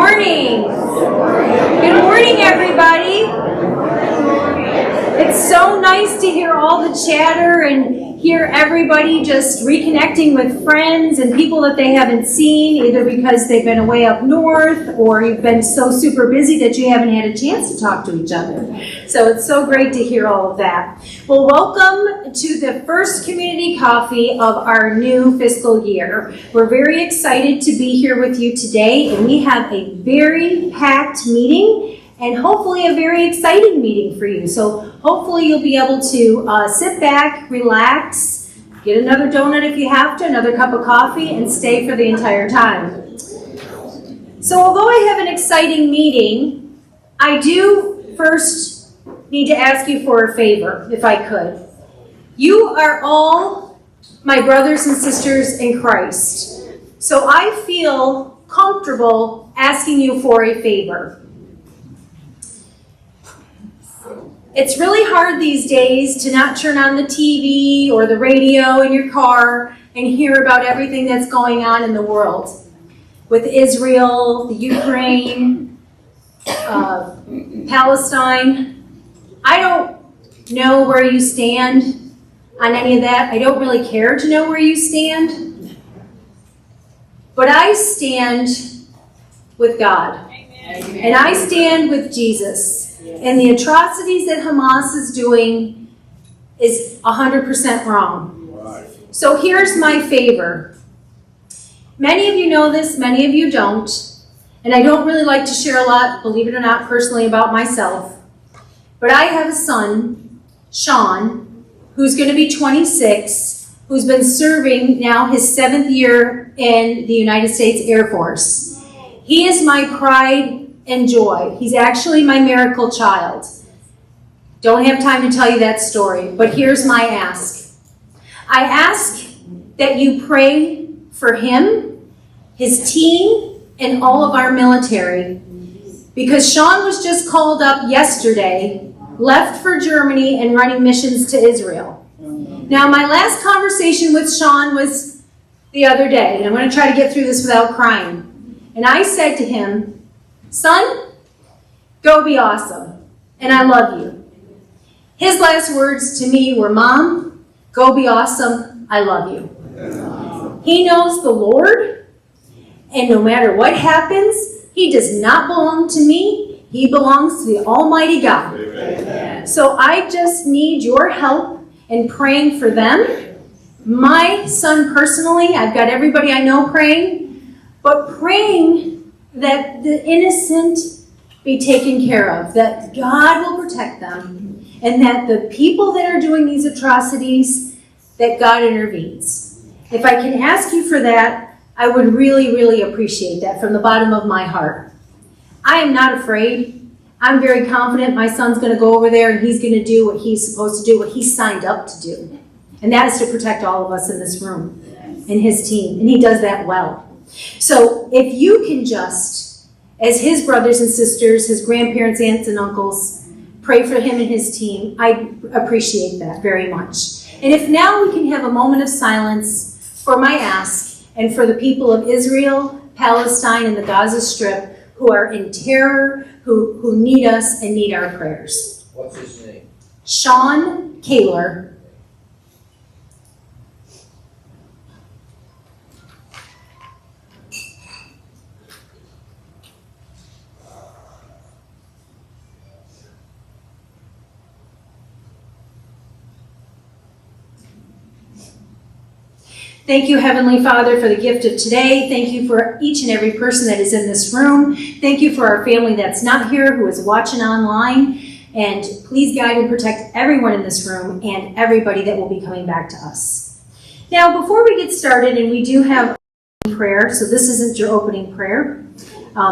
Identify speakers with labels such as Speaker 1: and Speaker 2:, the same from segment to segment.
Speaker 1: morning. Good morning, everybody. It's so nice to hear all the chatter and hear everybody just reconnecting with friends and people that they haven't seen, either because they've been away up north or you've been so super busy that you haven't had a chance to talk to each other. So it's so great to hear all of that. Well, welcome to the first community coffee of our new fiscal year. We're very excited to be here with you today, and we have a very packed meeting and hopefully a very exciting meeting for you. So hopefully you'll be able to sit back, relax, get another donut if you have to, another cup of coffee, and stay for the entire time. So although I have an exciting meeting, I do first need to ask you for a favor, if I could. You are all my brothers and sisters in Christ. So I feel comfortable asking you for a favor. It's really hard these days to not turn on the TV or the radio in your car and hear about everything that's going on in the world. With Israel, the Ukraine, Palestine. I don't know where you stand on any of that. I don't really care to know where you stand. But I stand with God. Amen. And I stand with Jesus. And the atrocities that Hamas is doing is 100% wrong. Right. So here's my favor. Many of you know this, many of you don't. And I don't really like to share a lot, believe it or not, personally about myself. But I have a son, Sean, who's going to be 26, who's been serving now his 7th year in the United States Air Force. He is my pride and joy. He's actually my miracle child. Don't have time to tell you that story, but here's my ask. I ask that you pray for him, his team, and all of our military, because Sean was just called up yesterday, left for Germany, and running missions to Israel. Now, my last conversation with Sean was the other day, and I'm going to try to get through this without crying. And I said to him, "Son, go be awesome, and I love you." His last words to me were, "Mom, go be awesome, I love you." He knows the Lord, and no matter what happens, he does not belong to me. He belongs to the Almighty God. Amen. So I just need your help in praying for them. My son personally, I've got everybody I know praying, but praying that the innocent be taken care of, that God will protect them, and that the people that are doing these atrocities, that God intervenes. If I can ask you for that, I would really, really appreciate that from the bottom of my heart. I am not afraid. I'm very confident my son's going to go over there and he's going to do what he's supposed to do, what he signed up to do. And that is to protect all of us in this room and his team. And he does that well. So if you can just, as his brothers and sisters, his grandparents, aunts, and uncles, pray for him and his team, I appreciate that very much. And if now we can have a moment of silence for my ask and for the people of Israel, Palestine, and the Gaza Strip who are in terror, who need us and need our prayers.
Speaker 2: What's his name?
Speaker 1: Sean Kaler. Thank you, Heavenly Father, for the gift of today. Thank you for each and every person that is in this room. Thank you for our family that's not here, who is watching online. And please guide and protect everyone in this room and everybody that will be coming back to us. Now, before we get started, and we do have prayer, so this isn't your opening prayer,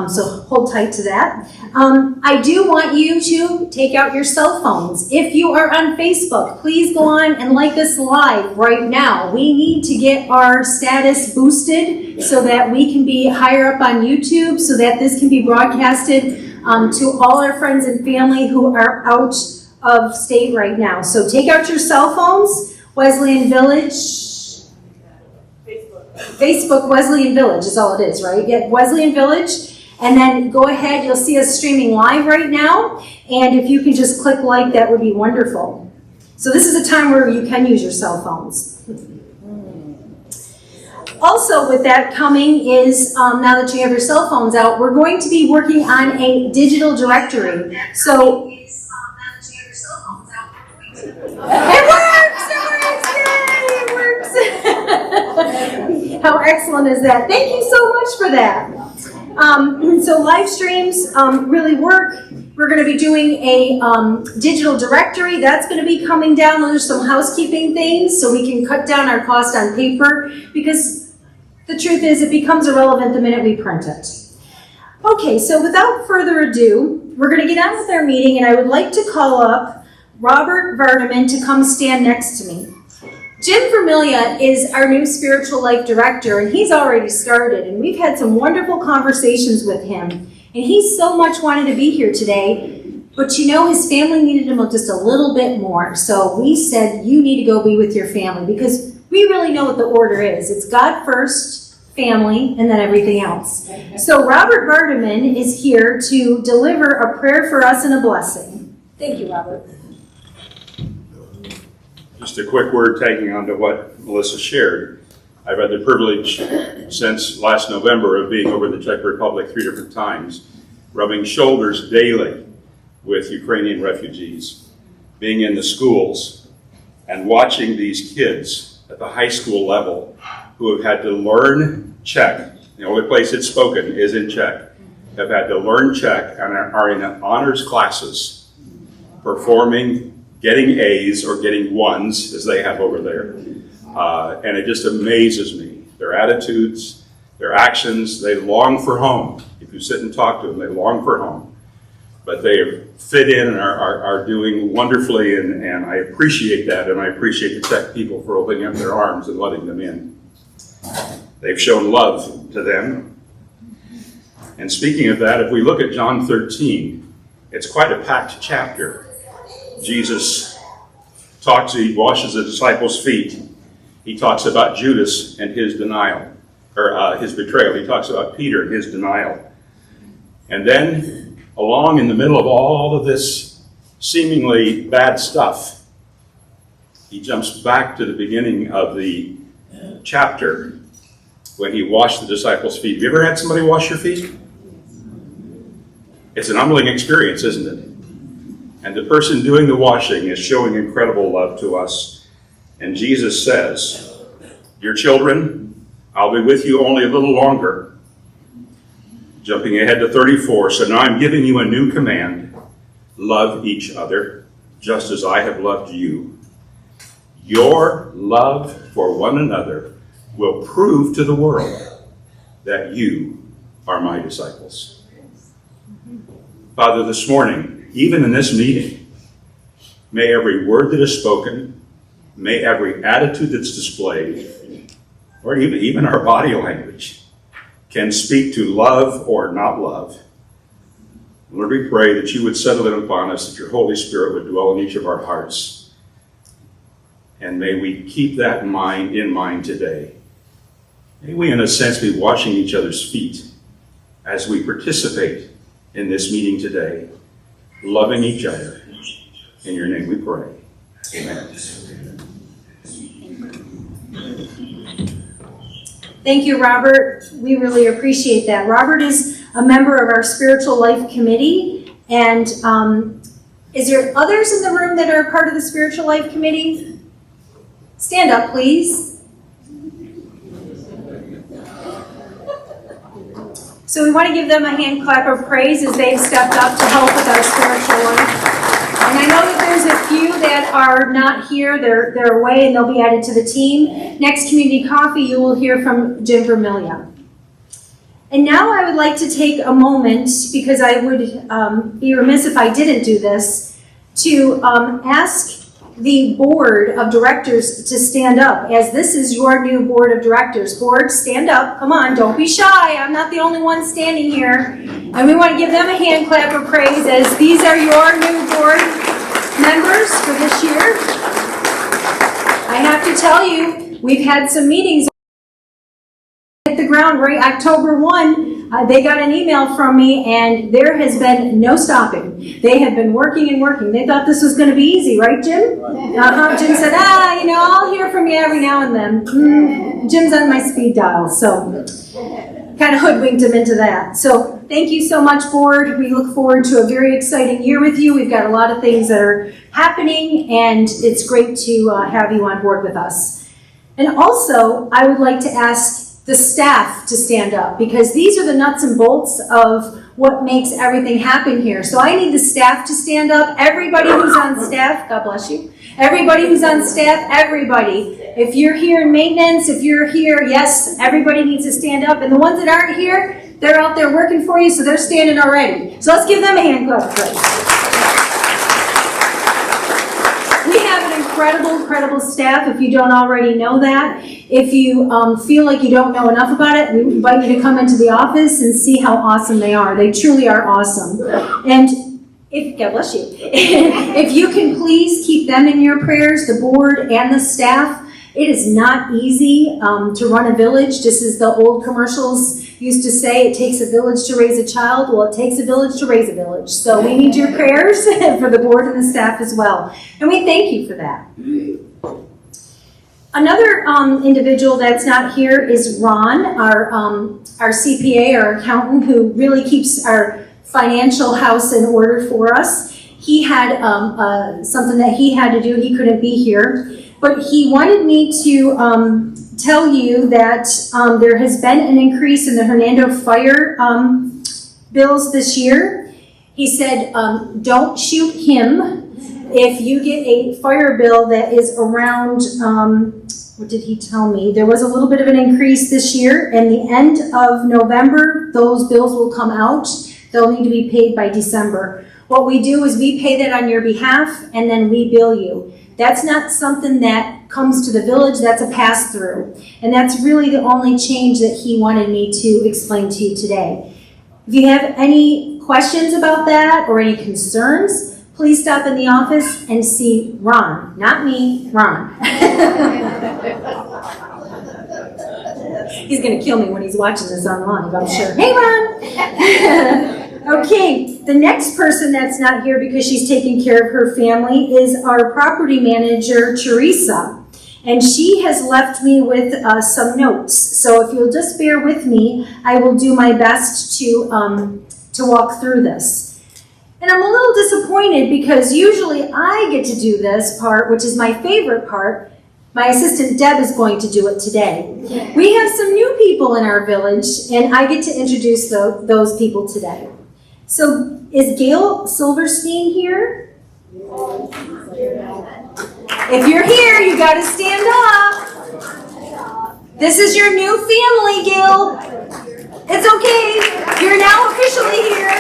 Speaker 1: so hold tight to that. I do want you to take out your cell phones. If you are on Facebook, please go on and like us live right now. We need to get our status boosted so that we can be higher up on YouTube, so that this can be broadcasted to all our friends and family who are out of state right now. So take out your cell phones. Wesleyan Village. Facebook Wesleyan Village is all it is, right? Yeah, Wesleyan Village. And then go ahead, you'll see us streaming live right now. And if you can just click like, that would be wonderful. So this is a time where you can use your cell phones. Also with that coming is, now that you have your cell phones out, we're going to be working on a digital directory. So, it works! Yay, it works! How excellent is that? Thank you so much for that. So live streams really work. We're going to be doing a digital directory. That's going to be coming down. Those are some housekeeping things so we can cut down our cost on paper, because the truth is it becomes irrelevant the minute we print it. Okay, so without further ado, we're going to get on with our meeting, and I would like to call up Robert Vardaman to come stand next to me. Jim Vermilia is our new spiritual life director, and he's already started, and we've had some wonderful conversations with him. And he so much wanted to be here today, but you know, his family needed him just a little bit more. So we said, you need to go be with your family, because we really know what the order is. It's God first, family, and then everything else. So Robert Vardaman is here to deliver a prayer for us and a blessing. Thank you, Robert.
Speaker 2: Just a quick word tagging on to what Melissa shared. I've had the privilege since last November of being over in the Czech Republic 3 different times, rubbing shoulders daily with Ukrainian refugees, being in the schools and watching these kids at the high school level who have had to learn Czech. The only place it's spoken is in Czech. Have had to learn Czech and are in honors classes, performing, getting A's or getting 1s as they have over there. And it just amazes me. Their attitudes, their actions, they long for home. If you sit and talk to them, they long for home. But they fit in and are doing wonderfully, and I appreciate that, and I appreciate the Czech people for opening up their arms and letting them in. They've shown love to them. And speaking of that, if we look at John 13, it's quite a packed chapter. Jesus he washes the disciples' feet. He talks about Judas and his denial, or his betrayal. He talks about Peter and his denial. And then, along in the middle of all of this seemingly bad stuff, he jumps back to the beginning of the chapter when he washed the disciples' feet. Have you ever had somebody wash your feet? It's an humbling experience, isn't it? And the person doing the washing is showing incredible love to us. And Jesus says, "Dear children, I'll be with you only a little longer." Jumping ahead to 34, "So now I'm giving you a new command. Love each other, just as I have loved you. Your love for one another will prove to the world that you are my disciples." Father, this morning, even in this meeting, may every word that is spoken, may every attitude that's displayed, or even our body language, can speak to love or not love. Lord, we pray that you would settle it upon us, that your Holy Spirit would dwell in each of our hearts. And may we keep that in mind today. May we, in a sense, be washing each other's feet as we participate in this meeting today, loving each other. In your name we pray. Amen.
Speaker 1: Thank you, Robert. We really appreciate that. Robert is a member of our Spiritual Life Committee. And is there others in the room that are part of the Spiritual Life Committee? Stand up, please. So we want to give them a hand clap of praise as they've stepped up to help with our spiritual life. And I know that there's a few that are not here. They're away and they'll be added to the team. Next community coffee, you will hear from Jim Vermilia. And now I would like to take a moment, because I would be remiss if I didn't do this, to ask the board of directors to stand up, as this is your new board of directors. Board, stand up. Come on, don't be shy. I'm not the only one standing here. And we want to give them a hand clap of praise, as these are your new board members for this year. I have to tell you, we've had some meetings hit the ground right October 1. They got an email from me, and there has been no stopping. They have been working and working. They thought this was going to be easy, right, Jim? Jim said, I'll hear from you every now and then. Jim's on my speed dial, so kind of hoodwinked him into that. So thank you so much, board. We look forward to a very exciting year with you. We've got a lot of things that are happening, and it's great to have you on board with us. And also, I would like to ask the staff to stand up, because these are the nuts and bolts of what makes everything happen here. So I need the staff to stand up. Everybody who's on staff, God bless you. Everybody who's on staff, everybody. If you're here in maintenance, if you're here, yes, everybody needs to stand up. And the ones that aren't here, they're out there working for you, so they're standing already. So let's give them a hand clap, please. We have an incredible staff, if you don't already know that. If you feel like you don't know enough about it, we invite you to come into the office and see how awesome they are. They truly are awesome. And God bless you. If you can please keep them in your prayers, the board and the staff. It is not easy to run a village. Just as the old commercials used to say, it takes a village to raise a child. Well, it takes a village to raise a village. So we need your prayers for the board and the staff as well. And we thank you for that. Another individual that's not here is Ron, our CPA, our accountant, who really keeps our financial house in order for us. He had something that he had to do. He couldn't be here. But he wanted me to tell you that there has been an increase in the Hernando fire bills this year. He said, don't shoot him if you get a fire bill that is around, what did he tell me? There was a little bit of an increase this year, and the end of November, those bills will come out. They'll need to be paid by December. What we do is we pay that on your behalf, and then we bill you. That's not something that comes to the village, that's a pass-through. And that's really the only change that he wanted me to explain to you today. If you have any questions about that or any concerns, please stop in the office and see Ron. Not me, Ron. He's going to kill me when he's watching this online, I'm sure. Hey, Ron! Okay, the next person that's not here because she's taking care of her family is our property manager, Teresa. And she has left me with some notes. So if you'll just bear with me, I will do my best to walk through this. And I'm a little disappointed because usually I get to do this part, which is my favorite part. My assistant Deb is going to do it today. We have some new people in our village, and I get to introduce those people today. So is Gail Silverstein here? If you're here, you got to stand up. This is your new family, Gail. It's okay. You're now officially here.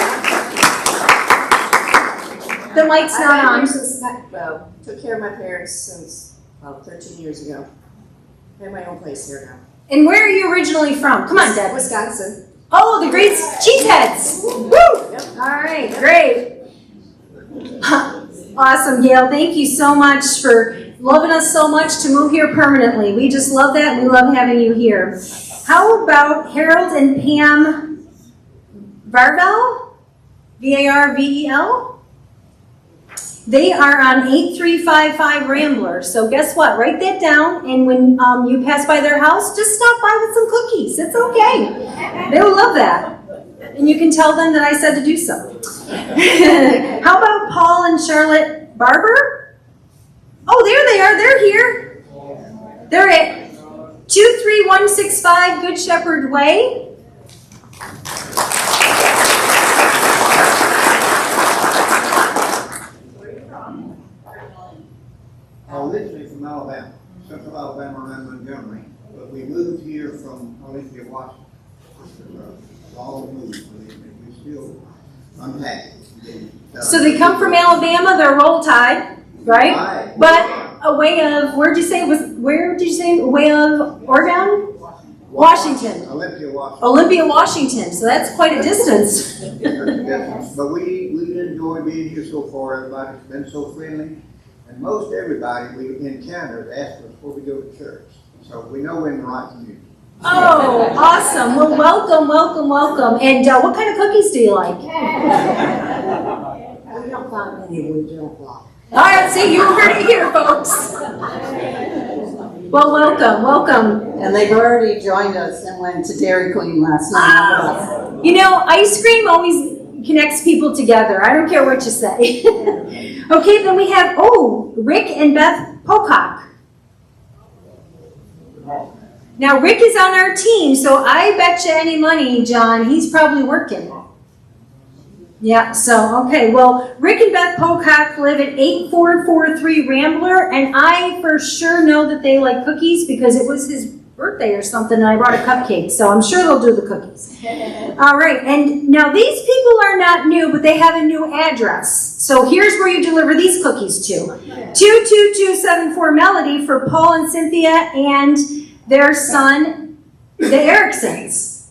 Speaker 1: The mic's not on.
Speaker 3: Took care of my parents since about 13 years ago. I have my own place here now.
Speaker 1: And where are you originally from? Come on, Deb.
Speaker 3: Wisconsin.
Speaker 1: Oh, the great cheeseheads. Woo!
Speaker 3: Yep.
Speaker 1: All right, great. Awesome, Gail. Thank you so much for loving us so much to move here permanently. We just love that, and we love having you here. How about Harold and Pam Varvel? V-A-R-V-E-L? They are on 8355 Rambler. So guess what? Write that down, and when you pass by their house, just stop by with some cookies. It's okay. They will love that. And you can tell them that I said to do so. How about Paul and Charlotte Barber? Oh, there they are. They're here. They're at 23165 Good Shepherd Way.
Speaker 4: Originally from Alabama, Central Alabama around Montgomery, but we moved here from Olympia, Washington. All moved, we still unhappy.
Speaker 1: So they come from Alabama, they're Roll Tide, right? But a way of, where did you say, a way of Oregon? Washington.
Speaker 4: Olympia, Washington.
Speaker 1: Olympia, Washington, so that's quite a distance.
Speaker 4: But we enjoy being here so far. Everybody's been so friendly. And most everybody we encounter asks us before we go to church. So we know we're in the right community.
Speaker 1: Oh, awesome. Well, welcome, welcome, welcome. And what kind of cookies do you like?
Speaker 3: We don't find any we don't like.
Speaker 1: All right, see, you heard it here, folks. Well, welcome, welcome.
Speaker 5: And they've already joined us and went to Dairy Queen last night.
Speaker 1: You know, ice cream always connects people together. I don't care what you say. Okay, then we have, Rick and Beth Pocock. Now, Rick is on our team, so I bet you any money, John, he's probably working. Yeah, so, okay, well, Rick and Beth Pocock live at 8443 Rambler, and I for sure know that they like cookies because it was his birthday or something, and I brought a cupcake, so I'm sure they'll do the cookies. All right, and now these people are not new, but they have a new address. So here's where you deliver these cookies to. 22274 Melody for Paul and Cynthia and their son, the Ericksons,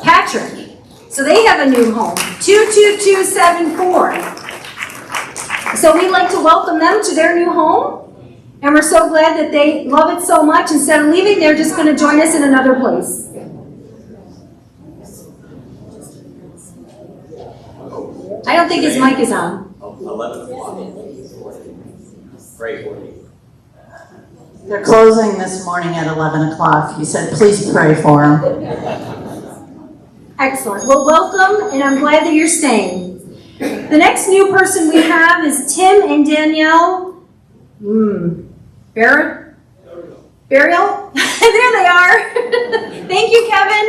Speaker 1: Patrick. So they have a new home, 22274. So we'd like to welcome them to their new home. And we're so glad that they love it so much. Instead of leaving, they're just going to join us in another place. I don't think his mic is on.
Speaker 6: 11 o'clock. Pray for me.
Speaker 5: They're closing this morning at 11 o'clock. He said, please pray for them.
Speaker 1: Excellent. Well, welcome, and I'm glad that you're staying. The next new person we have is Tim and Danielle. Burial? There they are. Thank you, Kevin.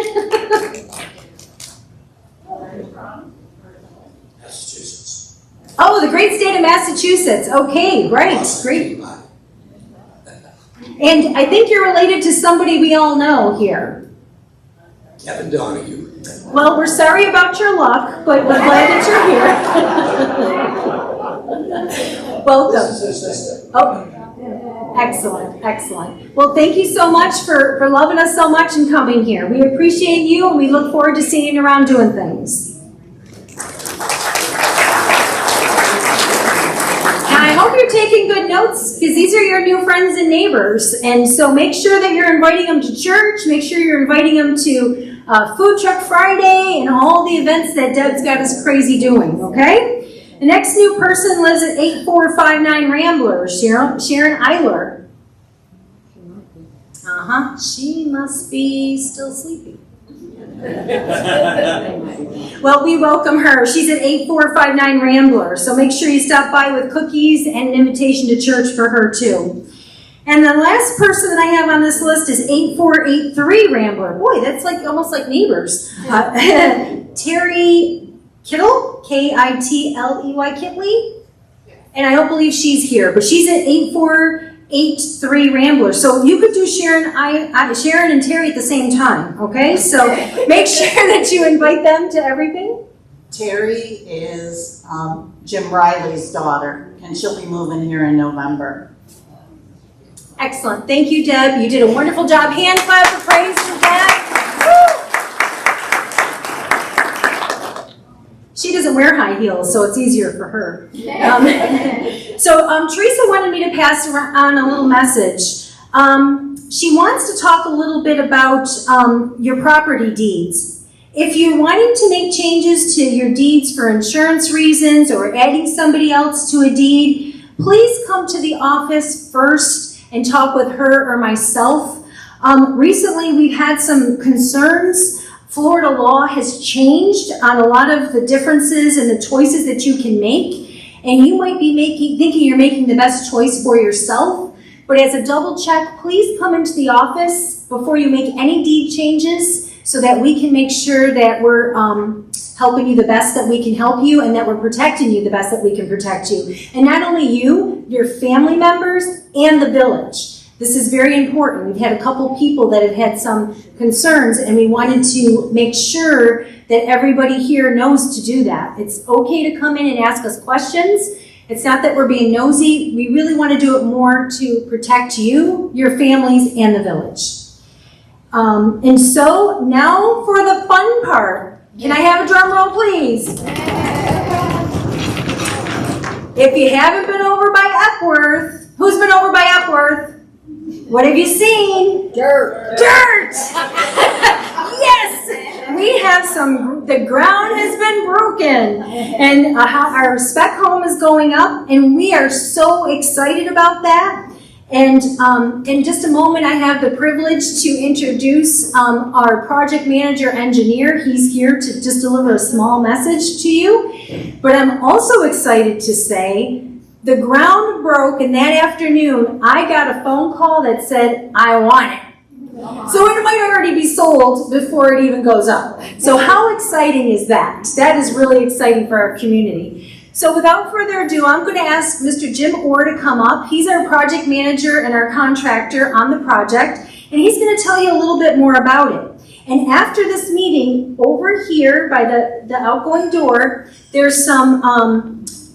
Speaker 6: Massachusetts.
Speaker 1: Oh, the great state of Massachusetts. Okay, great. And I think you're related to somebody we all know here.
Speaker 6: Kevin Donahue.
Speaker 1: Well, we're sorry about your luck, but we're glad that you're here. Welcome.
Speaker 6: This is his sister.
Speaker 1: Oh, excellent, excellent. Well, thank you so much for loving us so much and coming here. We appreciate you, and we look forward to seeing you around doing things. And I hope you're taking good notes, because these are your new friends and neighbors. And so make sure that you're inviting them to church. Make sure you're inviting them to Food Truck Friday and all the events that Deb's got us crazy doing, okay? The next new person lives at 8459 Rambler, Sharon Eiler. She must be still sleeping. Well, we welcome her. She's at 8459 Rambler, so make sure you stop by with cookies and an invitation to church for her too. And the last person that I have on this list is 8483 Rambler. Boy, that's like almost like neighbors. Terry Kittle, Kitley, Kitley, and I don't believe she's here, but she's at 8483 Rambler. So you could do Sharon and Terry at the same time, okay? So make sure that you invite them to everything.
Speaker 5: Terry is Jim Riley's daughter, and she'll be moving here in November.
Speaker 1: Excellent. Thank you, Deb. You did a wonderful job. Hand clap for praise for Deb. Woo! She doesn't wear high heels, so it's easier for her. Teresa wanted me to pass on a little message. She wants to talk a little bit about your property deeds. If you're wanting to make changes to your deeds for insurance reasons or adding somebody else to a deed, please come to the office first and talk with her or myself. Recently, we've had some concerns. Florida law has changed on a lot of the differences and the choices that you can make, and you might be thinking you're making the best choice for yourself, but as a double check, please come into the office before you make any deed changes so that we can make sure that we're helping you the best that we can help you and that we're protecting you the best that we can protect you. And not only you, your family members, and the village. This is very important. We've had a couple people that have had some concerns, and we wanted to make sure that everybody here knows to do that. It's okay to come in and ask us questions. It's not that we're being nosy. We really want to do it more to protect you, your families, and the village. And so now for the fun part. Can I have a drum roll, please? If you haven't been over by Epworth, who's been over by Epworth? What have you seen?
Speaker 3: Dirt.
Speaker 1: Dirt! Yes! We have the ground has been broken, and our spec home is going up, and we are so excited about that. And in just a moment, I have the privilege to introduce our project manager engineer. He's here to just deliver a small message to you. But I'm also excited to say the ground broke, and that afternoon, I got a phone call that said, I want it. So it might already be sold before it even goes up. So how exciting is that? That is really exciting for our community. So without further ado, I'm going to ask Mr. Jim Orr to come up. He's our project manager and our contractor on the project, and he's going to tell you a little bit more about it. And after this meeting, over here by the outgoing door, there's some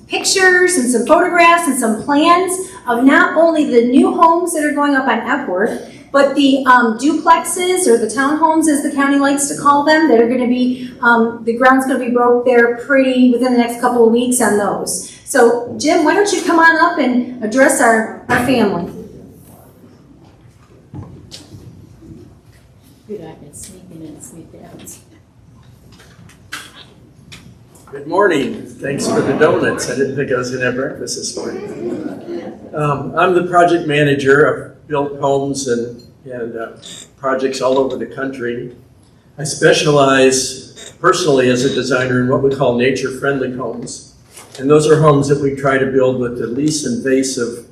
Speaker 1: pictures and some photographs and some plans of not only the new homes that are going up on Epworth, but the duplexes, or the townhomes as the county likes to call them, that are going to be, the ground's going to be broke there within the next couple of weeks on those. So Jim, why don't you come on up and address our family.
Speaker 7: Good, I've been sneaking in sweet downs.
Speaker 8: Good morning. Thanks for the donuts. I didn't think I was going to have breakfast this morning. I'm the project manager. I've built homes and projects all over the country. I specialize personally as a designer in what we call nature-friendly homes. And those are homes that we try to build with the least invasive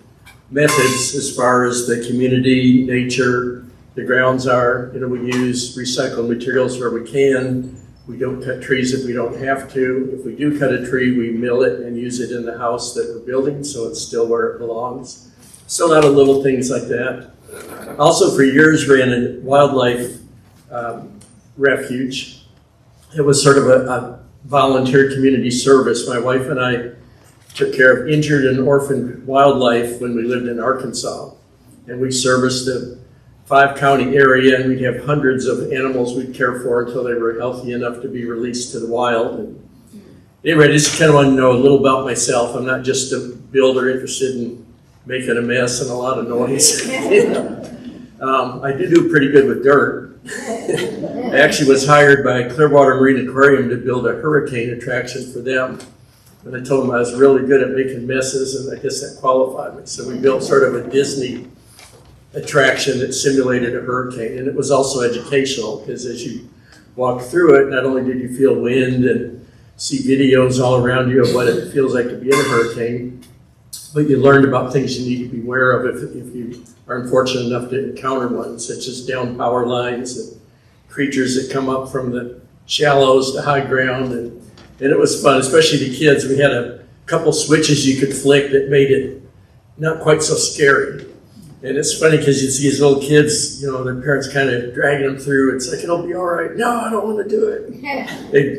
Speaker 8: methods as far as the community, nature, the grounds are. We use recycled materials where we can. We don't cut trees if we don't have to. If we do cut a tree, we mill it and use it in the house that we're building, so it's still where it belongs. So a lot of little things like that. Also for years ran a wildlife refuge. It was sort of a volunteer community service. My wife and I took care of injured and orphaned wildlife when we lived in Arkansas. And we serviced the 5-county area, and we'd have hundreds of animals we'd care for until they were healthy enough to be released to the wild. And anyway, I just kind of want to know a little about myself. I'm not just a builder interested in making a mess and a lot of noise. I do pretty good with dirt. I actually was hired by Clearwater Marine Aquarium to build a hurricane attraction for them. And I told them I was really good at making messes, and I guess that qualified me. So we built sort of a Disney attraction that simulated a hurricane, and it was also educational, because as you walk through it, not only did you feel wind and see videos all around you of what it feels like to be in a hurricane, but you learned about things you need to be aware of if you are unfortunate enough to encounter one, such as down power lines and creatures that come up from the shallows to high ground, and it was fun, especially the kids. We had a couple switches you could flick that made it not quite so scary. And it's funny because you see these little kids, their parents kind of dragging them through. It's like, it'll be all right. No, I don't want to do it.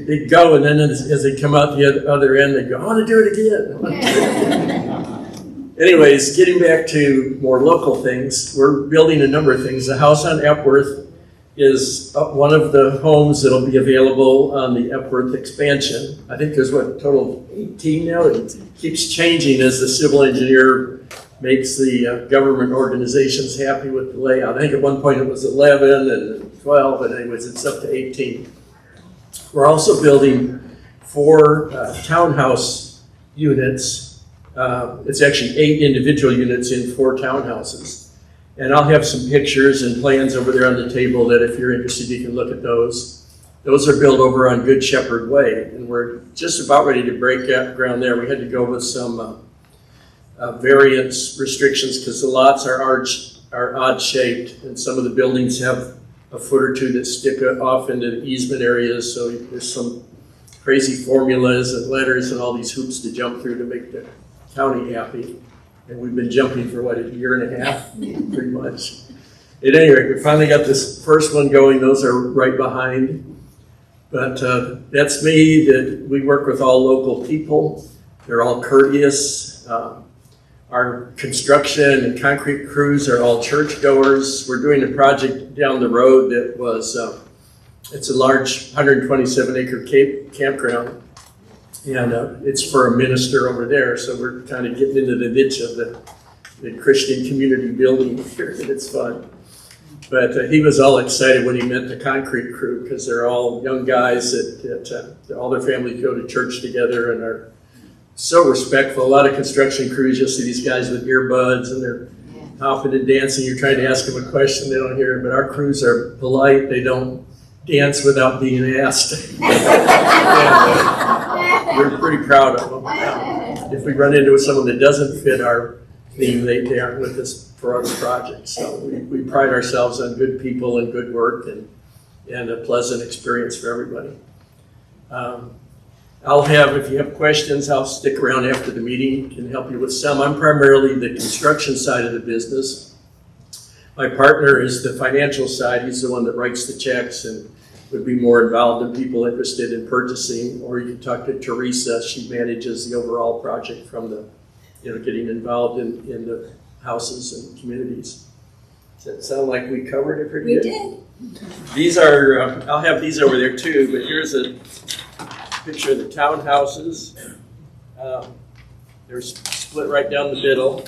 Speaker 8: They go, and then as they come out the other end, they go, I want to do it again. Anyways, getting back to more local things, we're building a number of things. The house on Epworth is one of the homes that'll be available on the Epworth expansion. I think there's a total of 18 now. It keeps changing as the civil engineer makes the government organizations happy with the layout. I think at one point it was 11 and 12, and anyways, it's up to 18. We're also building 4 townhouse units. It's actually 8 individual units in 4 townhouses. And I'll have some pictures and plans over there on the table that if you're interested, you can look at those. Those are built over on Good Shepherd Way, and we're just about ready to break ground there. We had to go with some variance restrictions because the lots are odd shaped, and some of the buildings have a foot or two that stick off into easement areas, so there's some crazy formulas and letters and all these hoops to jump through to make the county happy. And we've been jumping for a year and a half, pretty much. At any rate, we finally got this first one going. Those are right behind. But that's me. We work with all local people. They're all courteous. Our construction and concrete crews are all churchgoers. We're doing a project down the road that was, it's a large 127-acre campground. And it's for a minister over there, so we're kind of getting into the niche of the the Christian community building here, and it's fun. But he was all excited when he met the concrete crew, because they're all young guys that all their families go to church together and are so respectful. A lot of construction crews, you'll see these guys with earbuds and they're hopping and dancing. You're trying to ask them a question, they don't hear it. But our crews are polite. They don't dance without being asked. We're pretty proud of them. If we run into someone that doesn't fit our theme, they aren't with us for other projects. So we pride ourselves on good people and good work and a pleasant experience for everybody. If you have questions, I'll stick around after the meeting, can help you with some. I'm primarily the construction side of the business. My partner is the financial side. He's the one that writes the checks and would be more involved in people interested in purchasing. Or you can talk to Teresa. She manages the overall project from the, getting involved in the houses and communities. Does that sound like we covered it pretty good?
Speaker 1: We did.
Speaker 8: These are, I'll have these over there too, but here's a picture of the townhouses. They're split right down the middle.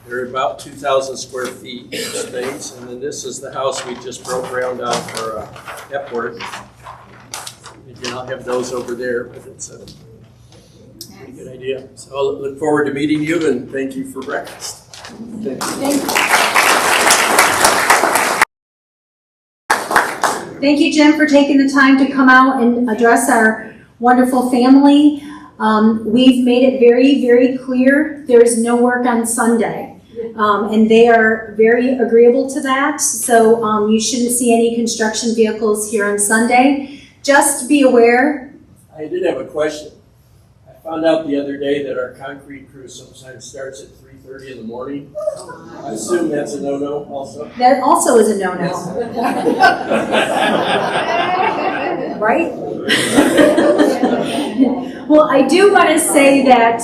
Speaker 8: They're about 2,000 square feet of space. And then this is the house we just broke ground on for Epworth. Again, I'll have those over there, but it's a pretty good idea. So I'll look forward to meeting you, and thank you for breakfast. Thank you.
Speaker 1: Thank you, Jim, for taking the time to come out and address our wonderful family. We've made it very, very clear there is no work on Sunday. And they are very agreeable to that. So you shouldn't see any construction vehicles here on Sunday. Just be aware.
Speaker 8: I did have a question. I found out the other day that our concrete crew sometimes starts at 3:30 in the morning. I assume that's a no-no also?
Speaker 1: That also is a no-no. Right? Well, I do want to say that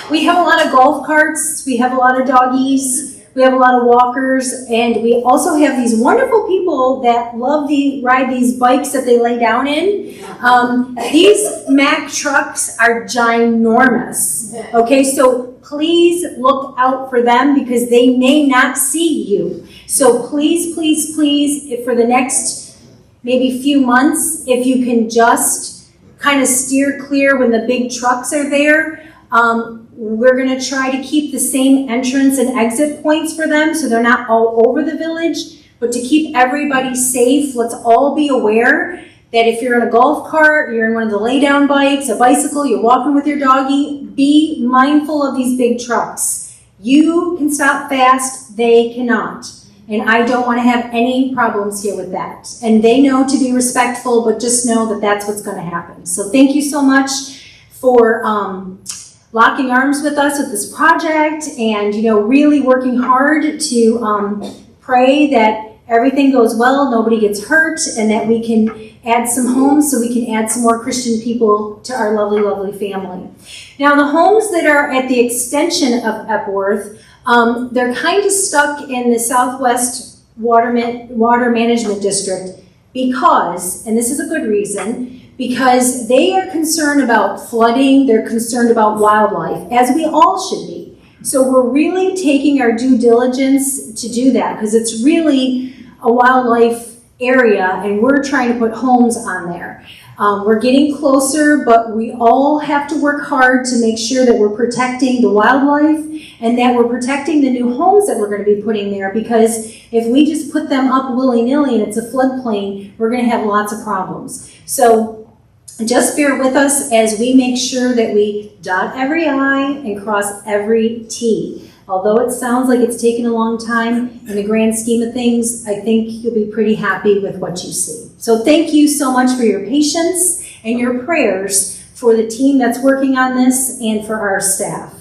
Speaker 1: we have a lot of golf carts, we have a lot of doggies, we have a lot of walkers, and we also have these wonderful people that love to ride these bikes that they lay down in. These Mack trucks are ginormous. Okay, so please look out for them because they may not see you. So please, please, please, for the next maybe few months, if you can just kind of steer clear when the big trucks are there. We're going to try to keep the same entrance and exit points for them so they're not all over the village. But to keep everybody safe, let's all be aware that if you're in a golf cart, you're in one of the lay-down bikes, a bicycle, you're walking with your doggy, be mindful of these big trucks. You can stop fast, they cannot. And I don't want to have any problems here with that. And they know to be respectful, but just know that that's what's going to happen. So thank you so much for locking arms with us with this project and, really working hard to pray that everything goes well, nobody gets hurt, and that we can add some homes so we can add some more Christian people to our lovely, lovely family. Now, the homes that are at the extension of Epworth, they're kind of stuck in the Southwest Water Management District because, and this is a good reason, because they are concerned about flooding, they're concerned about wildlife, as we all should be. So we're really taking our due diligence to do that because it's really a wildlife area and we're trying to put homes on there. We're getting closer, but we all have to work hard to make sure that we're protecting the wildlife and that we're protecting the new homes that we're going to be putting there, because if we just put them up willy-nilly and it's a floodplain, we're going to have lots of problems. So just bear with us as we make sure that we dot every I and cross every T. Although it sounds like it's taken a long time, in the grand scheme of things, I think you'll be pretty happy with what you see. So thank you so much for your patience and your prayers for the team that's working on this and for our staff.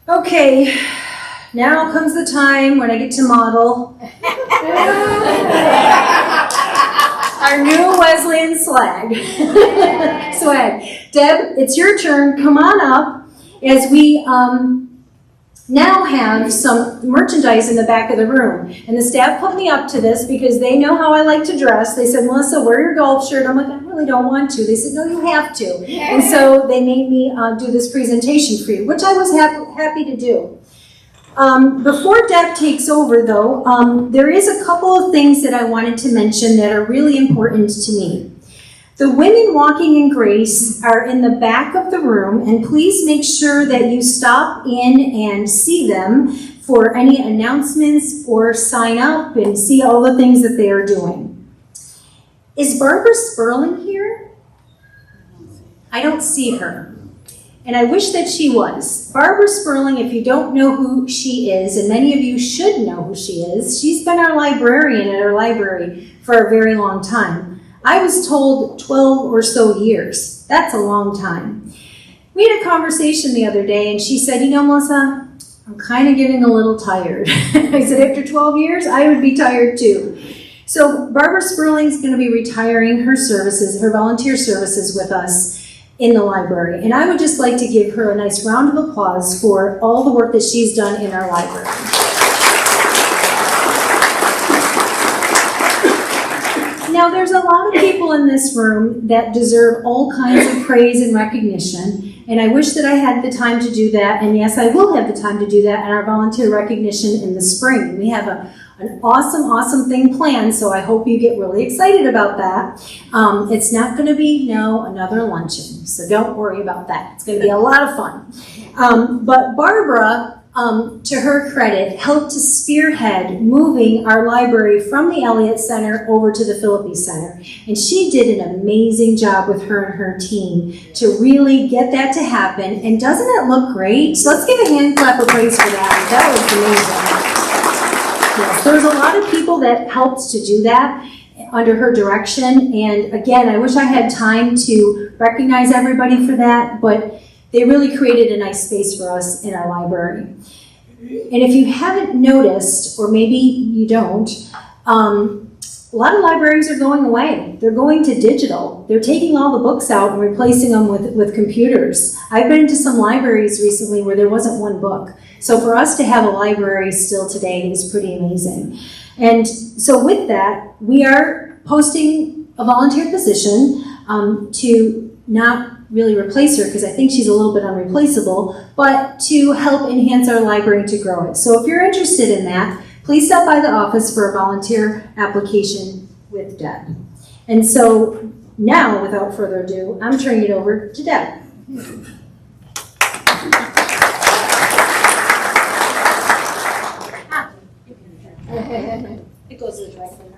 Speaker 1: Okay, now comes the time when I get to model our new Wesleyan swag. Deb, it's your turn. Come on up as we now have some merchandise in the back of the room. And the staff put me up to this because they know how I like to dress. They said, Melissa, wear your golf shirt. I'm like, I really don't want to. They said, no, you have to. And so they made me do this presentation for you, which I was happy to do. Before Deb takes over though, there is a couple of things that I wanted to mention that are really important to me. The women walking in grace are in the back of the room, and please make sure that you stop in and see them for any announcements or sign up and see all the things that they are doing. Is Barbara Sperling here? I don't see her, and I wish that she was. Barbara Sperling, if you don't know who she is, and many of you should know who she is, she's been our librarian at our library for a very long time. I was told 12 or so years. That's a long time. We had a conversation the other day and she said, you know, Melissa, I'm kind of getting a little tired. I said, after 12 years, I would be tired too. So Barbara Sperling's going to be retiring her services, her volunteer services with us in the library. And I would just like to give her a nice round of applause for all the work that she's done in our library. Now, there's a lot of people in this room that deserve all kinds of praise and recognition, and I wish that I had the time to do that, and yes, I will have the time to do that at our volunteer recognition in the spring. We have an awesome thing planned, so I hope you get really excited about that. It's not going to be, another luncheon, so don't worry about that. It's going to be a lot of fun. But Barbara, to her credit, helped to spearhead moving our library from the Elliott Center over to the Philippi Center. And she did an amazing job with her and her team to really get that to happen. And doesn't it look great? So let's give a hand clap of praise for that. That was amazing. Yes, there was a lot of people that helped to do that under her direction. And again, I wish I had time to recognize everybody for that, but they really created a nice space for us in our library. And if you haven't noticed, or maybe you don't, a lot of libraries are going away. They're going to digital. They're taking all the books out and replacing them with computers. I've been to some libraries recently where there wasn't one book. So for us to have a library still today is pretty amazing. And so with that, we are posting a volunteer position to not really replace her, because I think she's a little bit unreplaceable, but to help enhance our library to grow it. So if you're interested in that, please stop by the office for a volunteer application with Deb. And so now, without further ado, I'm turning it over to Deb. It goes to the dry cleaner.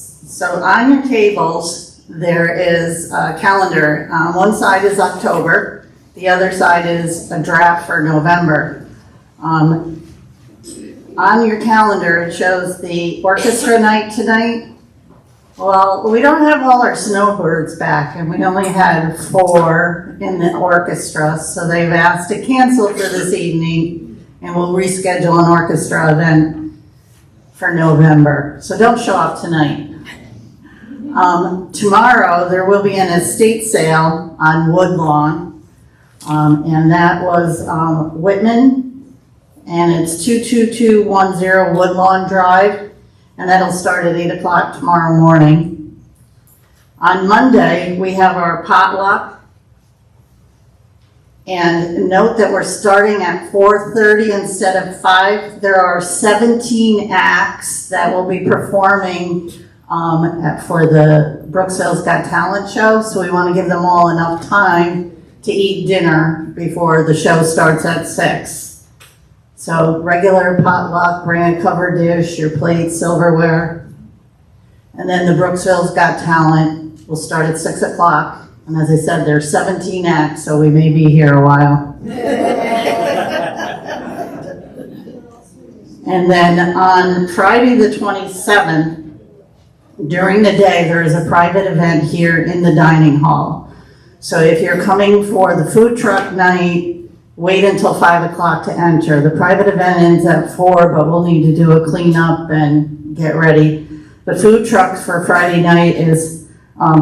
Speaker 5: So on your tables, there is a calendar. One side is October, the other side is a draft for November. On your calendar, it shows the orchestra night tonight. Well, we don't have all our snowbirds back, and we only had 4 in the orchestra, so they've asked to cancel for this evening, and we'll reschedule an orchestra event for November. So don't show up tonight. Tomorrow, there will be an estate sale on Woodlawn, and that was Whitman, and it's 22210 Woodlawn Drive, and that'll start at 8 o'clock tomorrow morning. On Monday, we have our potluck, and note that we're starting at 4:30 instead of 5. There are 17 acts that will be performing for the Brooksville's Got Talent show, so we want to give them all enough time to eat dinner before the show starts at 6. So regular potluck, bring a covered dish, your plate, silverware. And then the Brooksville's Got Talent will start at 6 o'clock. And as I said, there's 17 acts, so we may be here a while. And then on Friday the 27th, during the day, there is a private event here in the dining hall. So if you're coming for the food truck night, wait until 5 o'clock to enter. The private event ends at 4, but we'll need to do a cleanup and get ready. The food trucks for Friday night is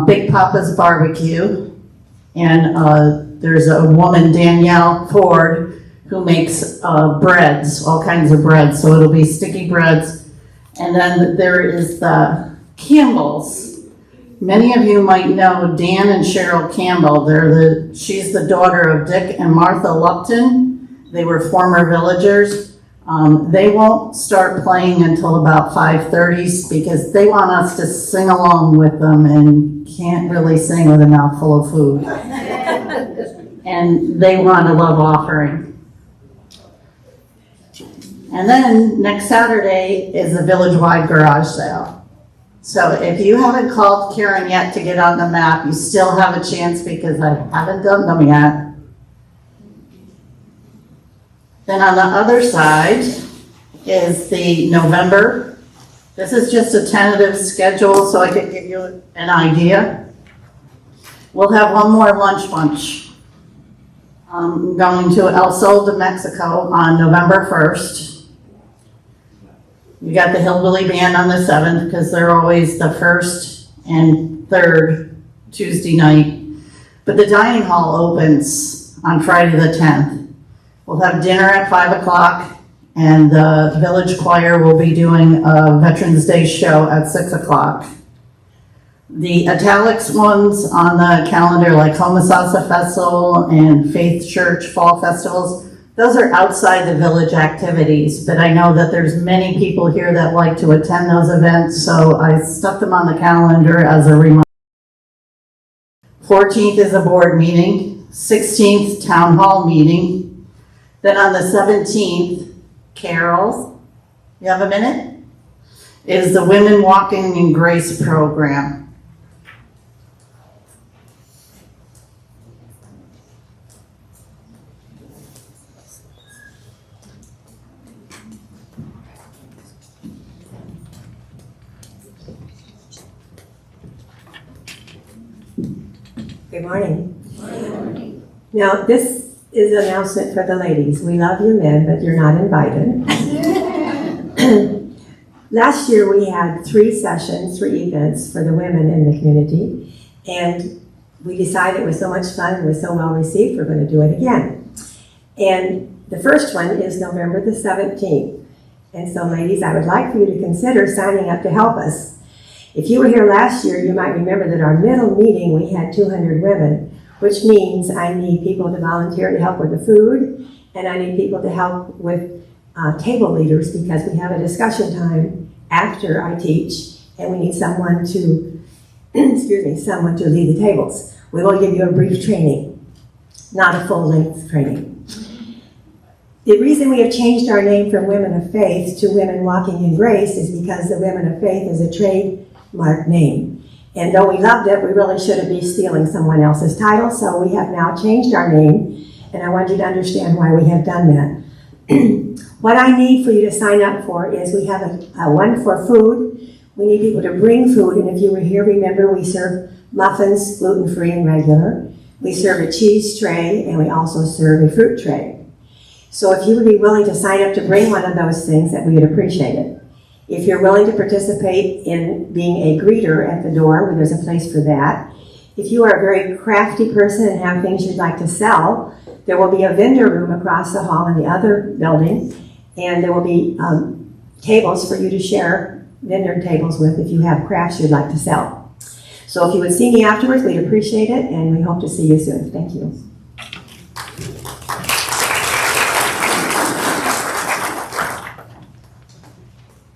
Speaker 5: Big Papa's Barbecue. And there's a woman, Danielle Ford, who makes breads, all kinds of breads. So it'll be sticky breads. And then there is the Campbells. Many of you might know Dan and Cheryl Campbell. She's the daughter of Dick and Martha Lupton. They were former villagers. They won't start playing until about 5:30 because they want us to sing along with them and can't really sing with a mouthful of food. And they want a love offering. And then next Saturday is a village-wide garage sale. So if you haven't called Karen yet to get on the map, you still have a chance because I haven't done them yet. Then on the other side is the November. This is just a tentative schedule so I could give you an idea. We'll have one more lunch bunch. I'm going to El Sol de Mexico on November 1st. We got the Hillbilly Band on the 7th because they're always the first and third Tuesday night. But the dining hall opens on Friday the 10th. We'll have dinner at 5 o'clock and the village choir will be doing a Veterans Day show at 6 o'clock. The italics ones on the calendar like Homosassa Festival and Faith Church Fall Festivals, those are outside the village activities, but I know that there's many people here that like to attend those events, so I stuck them on the calendar as a reminder. 14th is a board meeting, 16th town hall meeting, then on the 17th, Carol, you have a minute? Is the Women Walking in Grace program.
Speaker 9: Good morning. Now, this is an announcement for the ladies. We love you men, but you're not invited. Last year we had 3 events for the women in the community, and we decided it was so much fun and was so well received, we're going to do it again. And the first one is November the 17th. And so ladies, I would like for you to consider signing up to help us. If you were here last year, you might remember that our middle meeting, we had 200 women, which means I need people to volunteer to help with the food, and I need people to help with table leaders because we have a discussion time after I teach, and we need someone to, someone to lead the tables. We will give you a brief training, not a full-length training. The reason we have changed our name from Women of Faith to Women Walking in Grace is because the Women of Faith is a trademark name. And though we loved it, we really shouldn't be stealing someone else's title, so we have now changed our name, and I want you to understand why we have done that. What I need for you to sign up for is we have a one for food. We need people to bring food, and if you were here, remember we serve muffins, gluten-free and regular. We serve a cheese tray, and we also serve a fruit tray. So if you would be willing to sign up to bring one of those things, that we would appreciate it. If you're willing to participate in being a greeter at the door, there's a place for that. If you are a very crafty person and have things you'd like to sell, there will be a vendor room across the hall in the other building, and there will be tables for you to share vendor tables with if you have crafts you'd like to sell. So if you would see me afterwards, we'd appreciate it, and we hope to see you soon. Thank you.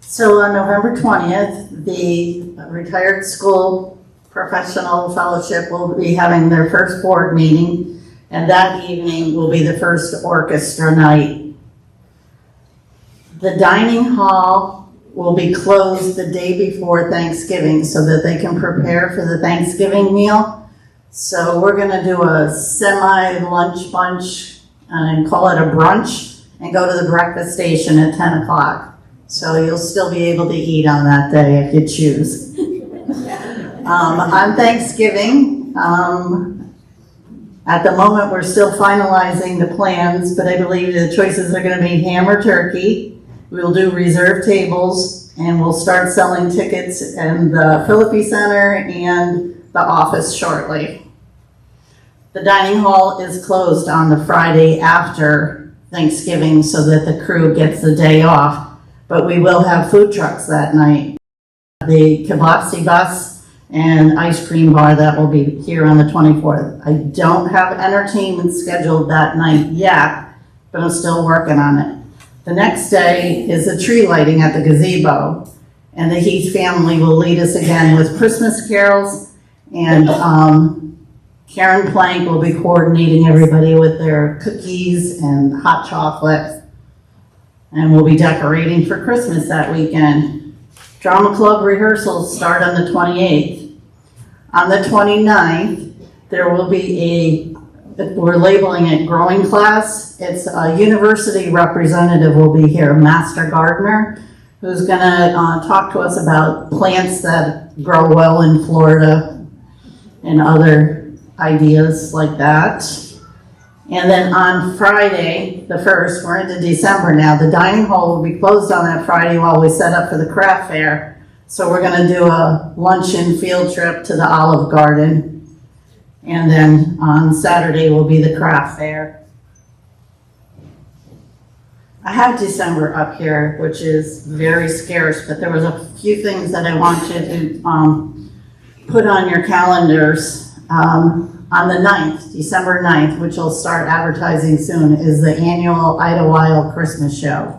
Speaker 5: So on November 20th, the Retired School Professional Fellowship will be having their first board meeting, and that evening will be the first orchestra night. The dining hall will be closed the day before Thanksgiving so that they can prepare for the Thanksgiving meal. So we're gonna do a semi-lunch bunch and call it a brunch and go to the breakfast station at 10 o'clock. So you'll still be able to eat on that day if you choose. On Thanksgiving, at the moment we're still finalizing the plans, but I believe the choices are gonna be ham or turkey. We will do reserved tables And we'll start selling tickets in the Philippi Center and the office shortly. The dining hall is closed on the Friday after Thanksgiving so that the crew gets the day off, but we will have food trucks that night. The kibasi bus and ice cream bar that will be here on the 24th. I don't have entertainment scheduled that night yet, but I'm still working on it. The next day is a tree lighting at the gazebo, and the Heath family will lead us again with Christmas carols, and Karen Plank will be coordinating everybody with their cookies and hot chocolate, and we'll be decorating for Christmas that weekend. Drama club rehearsals start on the 28th. On the 29th, there will be we're labeling it growing class. It's a university representative will be here, Master Gardener, who's gonna talk to us about plants that grow well in Florida and other ideas like that. And then on Friday, the 1st, we're into December now, the dining hall will be closed on that Friday while we set up for the craft fair. So we're gonna do a luncheon field trip to the Olive Garden. And then on Saturday will be the craft fair. I have December up here, which is very scarce, but there was a few things that I want you to put on your calendars. On the 9th, December 9th, which will start advertising soon, is the annual Idlewild Christmas show.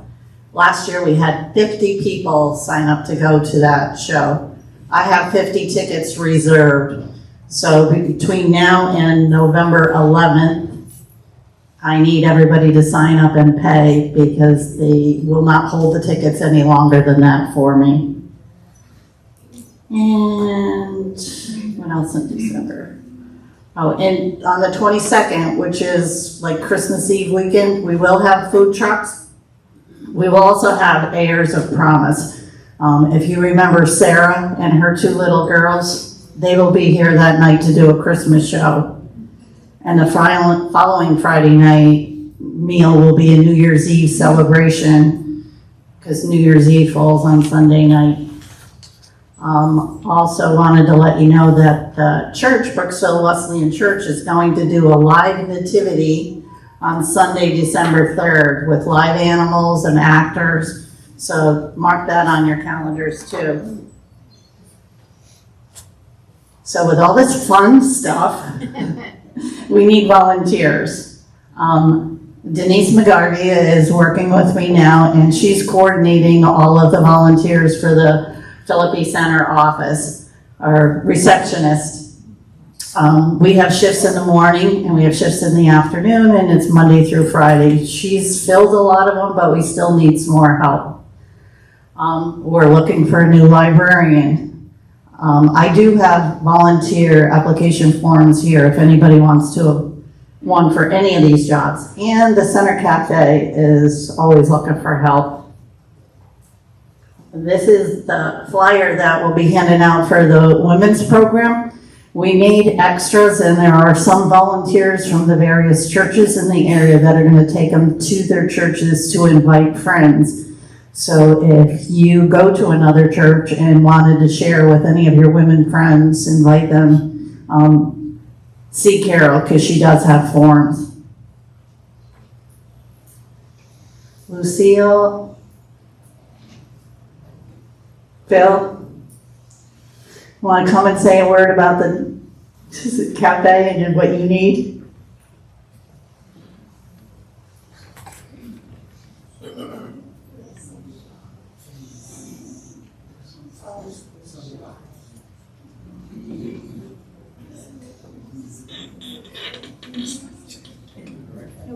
Speaker 5: Last year we had 50 people sign up to go to that show. I have 50 tickets reserved. So between now and November 11th, I need everybody to sign up and pay because they will not hold the tickets any longer than that for me. And what else in December? Oh, and on the 22nd, which is like Christmas Eve weekend, we will have food trucks. We will also have Heirs of Promise. If you remember Sarah and her 2 little girls, they will be here that night to do a Christmas show. And the following Friday night meal will be a New Year's Eve celebration because New Year's Eve falls on Sunday night. Also wanted to let you know that the church, Brooksville Wesleyan Church, is going to do a live nativity on Sunday, December 3rd with live animals and actors. So mark that on your calendars too. So with all this fun stuff, we need volunteers. Denise McGarvey is working with me now, and she's coordinating all of the volunteers for the Philippi Center office, our receptionist. We have shifts in the morning and we have shifts in the afternoon, and it's Monday through Friday. She's filled a lot of them, but we still need some more help. We're looking for a new librarian. I do have volunteer application forms here if anybody wants to, one for any of these jobs. And the Center Cafe is always looking for help. This is the flyer that we'll be handing out for the women's program. We made extras, and there are some volunteers from the various churches in the area that are going to take them to their churches to invite friends. So if you go to another church and wanted to share with any of your women friends, invite them, see Carol, because she does have forms. Lucille, Phil, want to come and say a word about the cafe and what you need?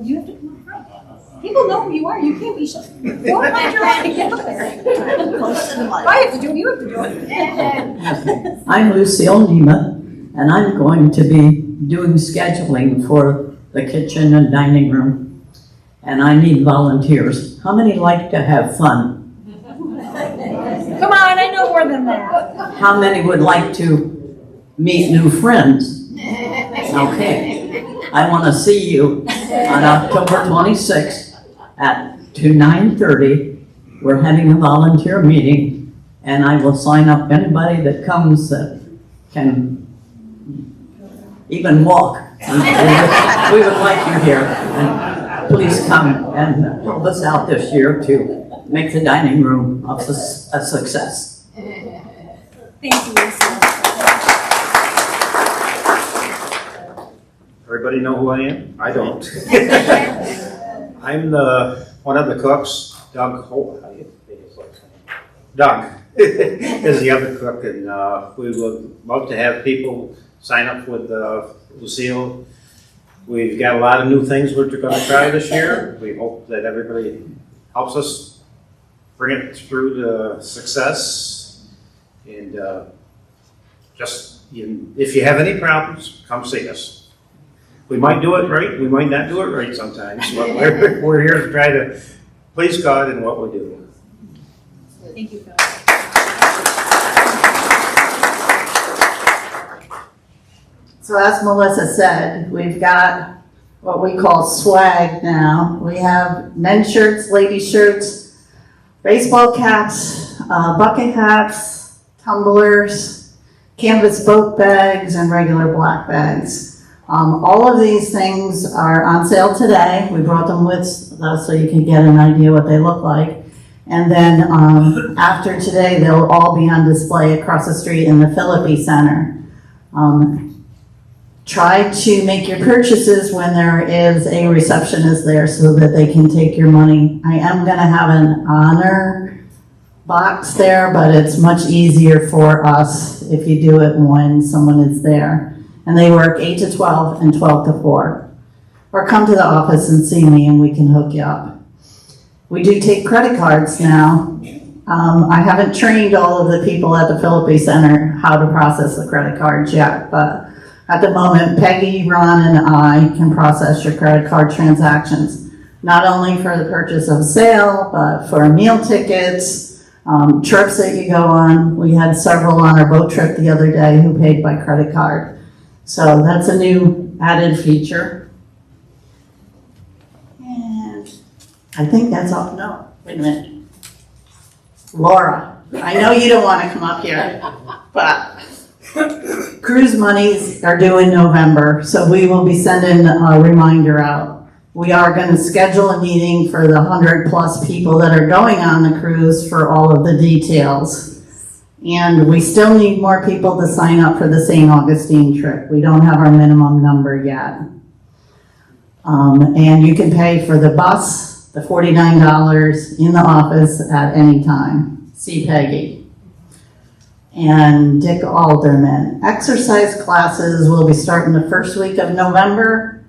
Speaker 1: You have to come up front. People know who you are. You can't be shy. Don't mind your way to get up there. I have to do it. You have to do it.
Speaker 10: I'm Lucille Nema, and I'm going to be doing scheduling for the kitchen and dining room. And I need volunteers. How many like to have fun?
Speaker 1: Come on, I know more than that.
Speaker 10: How many would like to meet new friends? Okay. I want to see you on October 26th at 9:30. We're having a volunteer meeting and I will sign up anybody that comes that can even walk. We would like you here, and please come and help us out this year to make the dining room a success.
Speaker 1: Thank you, Lisa.
Speaker 11: Everybody know who I am? I don't. I'm one of the cooks, Doug is the other cook, and we would love to have people sign up with Lucille. We've got a lot of new things we're going to try this year. We hope that everybody helps us bring it through to success. And if you have any problems, come see us. We might do it right, we might not do it right sometimes, but we're here to try to please God in what we do.
Speaker 1: Thank you, Phil.
Speaker 5: So as Melissa said, we've got what we call swag now. We have men's shirts, ladies' shirts, baseball caps, bucket hats, tumblers, canvas boat bags, and regular black bags. All of these things are on sale today. We brought them with us so you can get an idea what they look like. And then after today, they'll all be on display across the street in the Philippi Center. Try to make your purchases when there is a receptionist there so that they can take your money. I am going to have an honor box there, but it's much easier for us if you do it when someone is there. And they work 8 to 12 and 12 to 4. Or come to the office and see me and we can hook you up. We do take credit cards now. I haven't trained all of the people at the Philippi Center how to process the credit cards yet, but at the moment, Peggy, Ron, and I can process your credit card transactions, not only for the purchase of sale, but for meal tickets, trips that you go on. We had several on our boat trip the other day who paid by credit card. So that's a new added feature. And I think that's all. No, wait a minute. Laura, I know you don't want to come up here, but cruise monies are due in November, so we will be sending a reminder out. We are going to schedule a meeting for the 100+ people that are going on the cruise for all of the details. And we still need more people to sign up for the St. Augustine trip. We don't have our minimum number yet. And you can pay for the bus, the $49 in the office at any time. See Peggy. And Dick Alderman. Exercise classes will be starting the first week of November.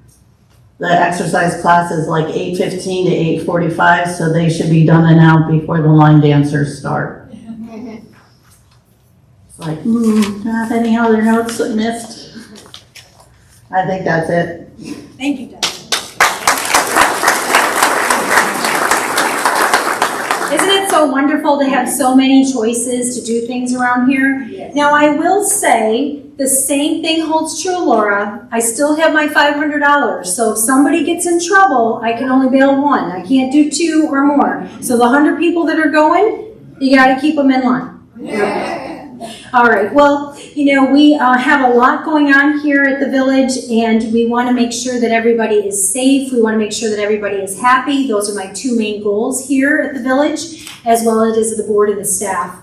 Speaker 5: The exercise class is like 8:15 to 8:45, so they should be done and out before the line dancers start. It's like, do I have any other notes I missed? I think that's it.
Speaker 1: Thank you, Deb. Isn't it so wonderful to have so many choices to do things around here?
Speaker 9: Yes.
Speaker 1: Now, I will say the same thing holds true, Laura. I still have my $500. So if somebody gets in trouble, I can only bail one. I can't do two or more. So the 100 people that are going, you got to keep them in line.
Speaker 9: Yeah.
Speaker 1: All right. Well, we have a lot going on here at the village, and we want to make sure that everybody is safe. We want to make sure that everybody is happy. Those are my two main goals here at the village, as well as the board and the staff.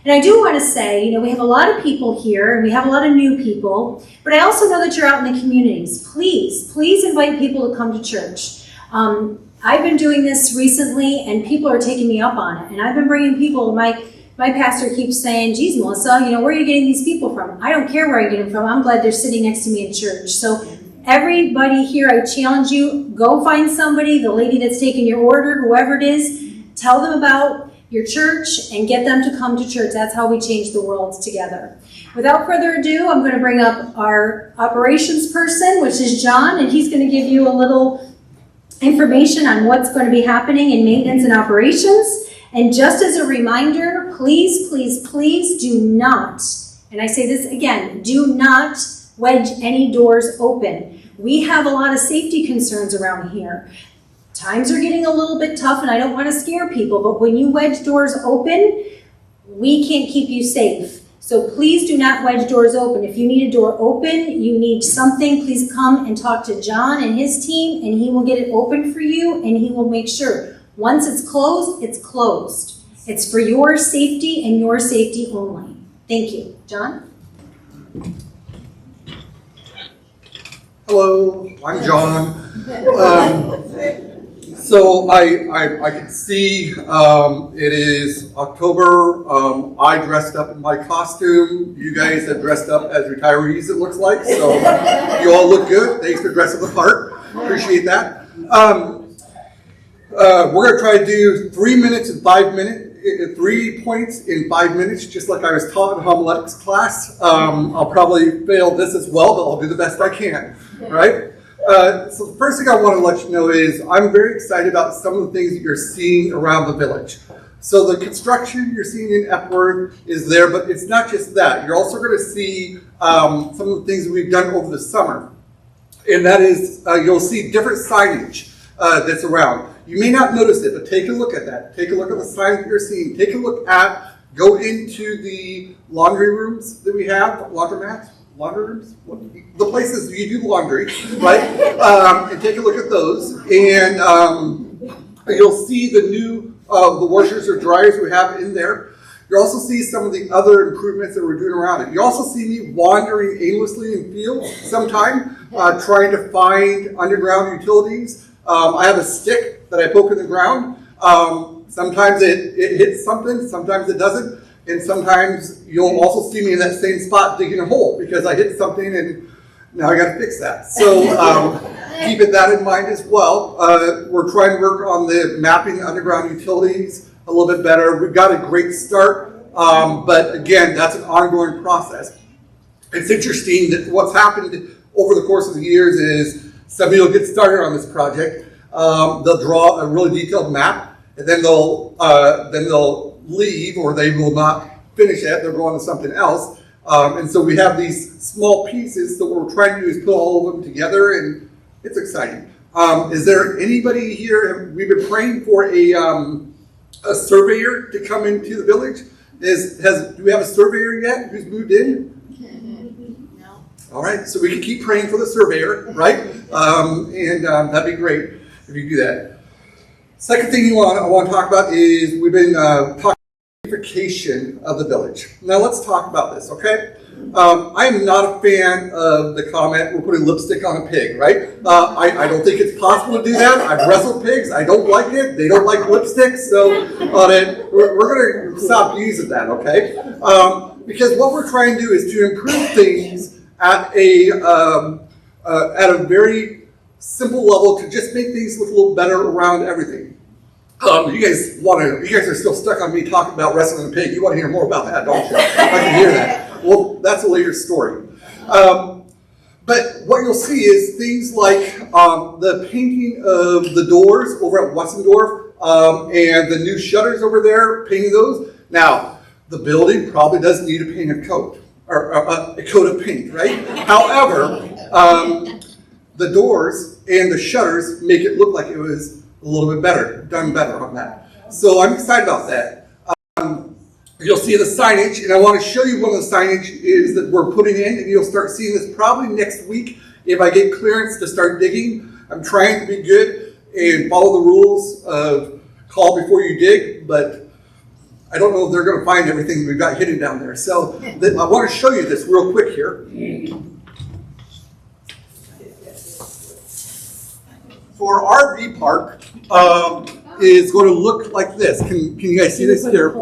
Speaker 1: And I do want to say, we have a lot of people here, and we have a lot of new people, but I also know that you're out in the communities. Please invite people to come to church. I've been doing this recently, and people are taking me up on it, and I've been bringing people. My pastor keeps saying, geez, Melissa, where are you getting these people from? I don't care where I get them from. I'm glad they're sitting next to me in church. So everybody here, I challenge you, go find somebody, the lady that's taking your order, whoever it is, tell them about your church and get them to come to church. That's how we change the world together. Without further ado, I'm going to bring up our operations person, which is John, and he's going to give you a little information on what's going to be happening in maintenance and operations. And just as a reminder, please, please, please do not, and I say this again, do not wedge any doors open. We have a lot of safety concerns around here. Times are getting a little bit tough, and I don't want to scare people, but when you wedge doors open, we can't keep you safe. So please do not wedge doors open. If you need a door open, you need something, please come and talk to John and his team, and he will get it open for you, and he will make sure. Once it's closed, it's closed. It's for your safety and your safety only. Thank you. John?
Speaker 12: Hello, I'm John. So I can see it is October. I dressed up in my costume. You guys have dressed up as retirees, it looks like. So you all look good. Thanks for dressing the part. Appreciate that. We're going to try to do 3 minutes and 5 minutes. 3 points in 5 minutes, just like I was taught in homiletics class. I'll probably fail this as well, but I'll do the best I can, right? So the first thing I want to let you know is I'm very excited about some of the things that you're seeing around the village. So the construction you're seeing in Epworth is there, but it's not just that. You're also going to see some of the things that we've done over the summer. And that is, you'll see different signage that's around. You may not notice it, but take a look at that. Take a look at the signs that you're seeing. Take a look at, go into the laundry rooms that we have, laundromats, laundry rooms, the places you do laundry, right? And take a look at those. And you'll see the new, the washers or dryers we have in there. You'll also see some of the other improvements that we're doing around it. You also see me wandering aimlessly in fields sometime, trying to find underground utilities. I have a stick that I poke in the ground. Sometimes it hits something, sometimes it doesn't, and sometimes you'll also see me in that same spot digging a hole because I hit something and now I got to fix that. So keeping that in mind as well. We're trying to work on the mapping the underground utilities a little bit better. We've got a great start, but again, that's an ongoing process. It's interesting that what's happened over the course of the years is somebody will get started on this project. They'll draw a really detailed map, and then they'll leave, or they will not finish it. They'll go on to something else. And so we have these small pieces. So what we're trying to do is put all of them together, and it's exciting. Is there anybody here? We've been praying for a surveyor to come into the village. Do we have a surveyor yet who's moved in? No. All right, so we can keep praying for the surveyor, right? And that'd be great if you do that. Second thing I want to talk about is we've been talking about the beautification of the village. Now let's talk about this, okay? I am not a fan of the comment, we're putting lipstick on a pig, right? I don't think it's possible to do that. I've wrestled pigs. I don't like it. They don't like lipstick. So we're going to stop using that, okay? Because what we're trying to do is to improve things at a very simple level to just make things look a little better around everything. You guys are still stuck on me talking about wrestling a pig. You want to hear more about that, don't you? I can hear that. Well, that's a later story. But what you'll see is things like the painting of the doors over at Wessendorf and the new shutters over there, painting those. Now, the building probably doesn't need a painted coat, or a coat of paint, right? However, the doors and the shutters make it look like it was a little bit better, done better on that. So I'm excited about that. You'll see the signage, and I want to show you one of the signage is that we're putting in, and you'll start seeing this probably next week if I get clearance to start digging. I'm trying to be good and follow the rules of call before you dig, but I don't know if they're going to find everything we've got hidden down there. So I want to show you this real quick here. For our RV park is going to look like this. Can you guys see this here? If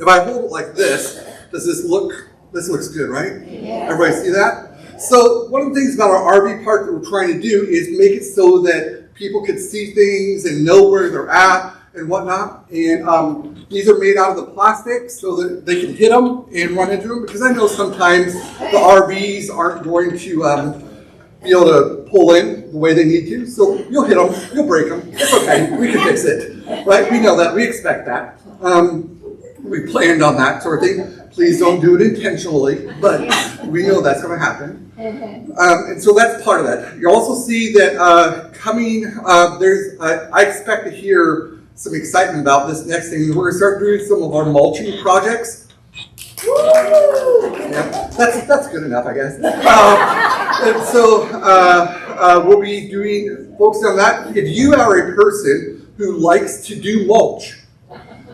Speaker 12: I hold it like this, does this look, this looks good, right? Yeah. Everybody see that? So one of the things about our RV park that we're trying to do is make it so that people can see things and know where they're at and whatnot. And these are made out of the plastic so that they can hit them and run into them, because I know sometimes the RVs aren't going to be able to pull in the way they need to. So you'll hit them, you'll break them. It's okay, we can fix it, right? We know that, we expect that. We planned on that sort of thing. Please don't do it intentionally, but we know that's going to happen. And so that's part of that. You also see that I expect to hear some excitement about this next thing. We're gonna start doing some of our mulching projects. Yeah, that's good enough, I guess. And so we'll be focusing on that. If you are a person who likes to do mulch,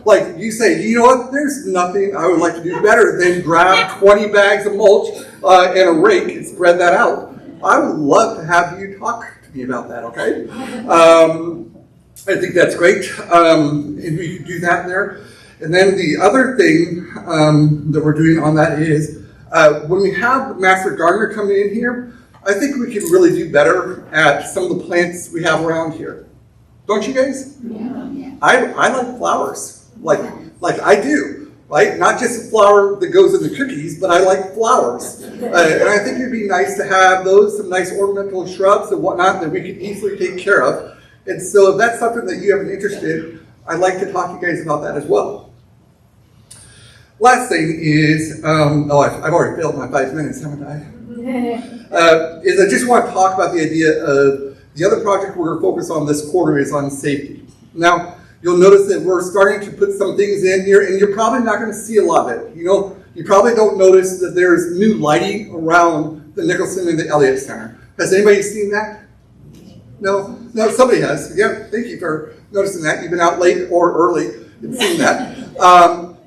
Speaker 12: like you say, you know what, there's nothing I would like to do better than grab 20 bags of mulch and a rake and spread that out. I would love to have you talk to me about that, okay? I think that's great. And we can do that there. And then the other thing that we're doing on that is when we have the master gardener coming in here, I think we can really do better at some of the plants we have around here. Don't you guys? Yeah. I like flowers, like I do, right? Not just the flower that goes in the cookies, but I like flowers. And I think it'd be nice to have those, some nice ornamental shrubs and whatnot that we could easily take care of. And so if that's something that you have an interest in, I'd like to talk to you guys about that as well. Last thing is, I've already failed my 5 minutes, haven't I? Is I just want to talk about the idea of the other project we're going to focus on this quarter is on safety. Now, you'll notice that we're starting to put some things in here, and you're probably not going to see a lot of it. You know, you probably don't notice that there's new lighting around the Nicholson and the Elliott Center. Has anybody seen that? No, somebody has. Yeah, thank you for noticing that. You've been out late or early and seen that.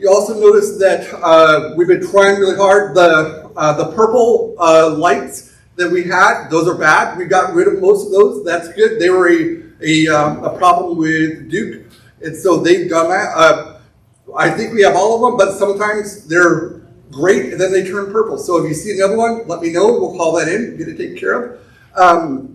Speaker 12: You also notice that we've been trying really hard. The purple lights that we had, those are bad. We got rid of most of those. That's good. They were a problem with Duke, and so they've done that. I think we have all of them, but sometimes they're great and then they turn purple. So if you see another one, let me know. We'll call that in, get it taken care of.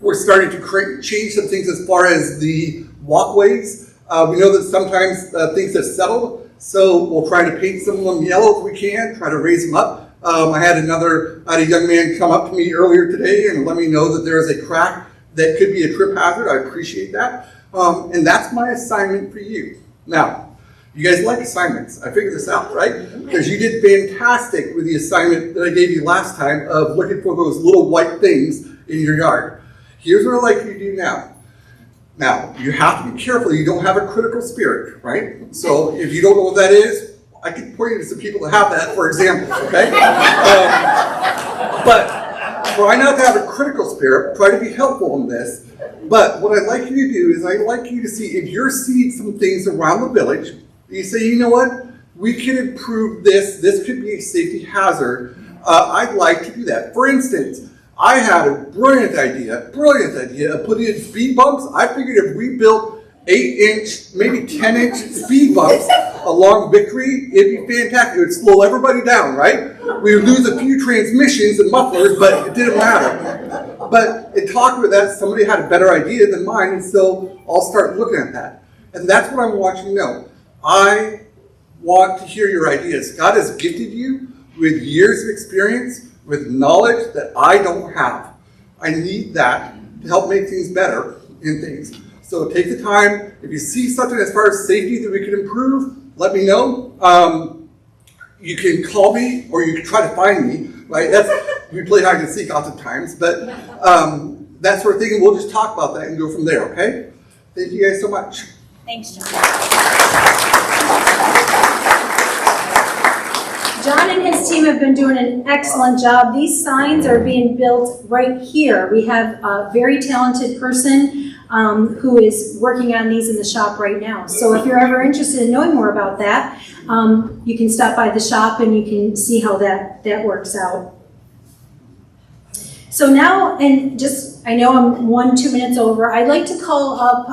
Speaker 12: We're starting to change some things as far as the walkways. We know that sometimes things have settled, so we'll try to paint some of them yellow if we can, try to raise them up. I had a young man come up to me earlier today and let me know that there is a crack that could be a trip hazard. I appreciate that. And that's my assignment for you. Now, you guys like assignments. I figured this out, right? Because you did fantastic with the assignment that I gave you last time of looking for those little white things in your yard. Here's what I'd like you to do now. Now, you have to be careful you don't have a critical spirit, right? So if you don't know what that is, I can point you to some people that have that, for example, okay? But try not to have a critical spirit. Try to be helpful in this. But what I'd like you to do is I'd like you to see if you're seeing some things around the village, you say, you know what? We can improve this. This could be a safety hazard. I'd like to do that. For instance, I had a brilliant idea of putting in speed bumps. I figured if we built 8-inch, maybe 10-inch speed bumps along Victory, it'd be fantastic. It would slow everybody down, right? We would lose a few transmissions and mufflers, but it didn't matter. But in talking with that, somebody had a better idea than mine, and so I'll start looking at that. And that's what I want you to know. I want to hear your ideas. God has gifted you with years of experience, with knowledge that I don't have. I need that to help make things better in things. So take the time. If you see something as far as safety that we can improve, let me know. You can call me or you can try to find me, right? We play hide and seek oftentimes, but that sort of thing, and we'll just talk about that and go from there, okay? Thank you guys so much.
Speaker 1: Thanks, John. John and his team have been doing an excellent job. These signs are being built right here. We have a very talented person who is working on these in the shop right now. So if you're ever interested in knowing more about that, you can stop by the shop and you can see how that works out. So now, and just, I know I'm 2 minutes over, I'd like to call up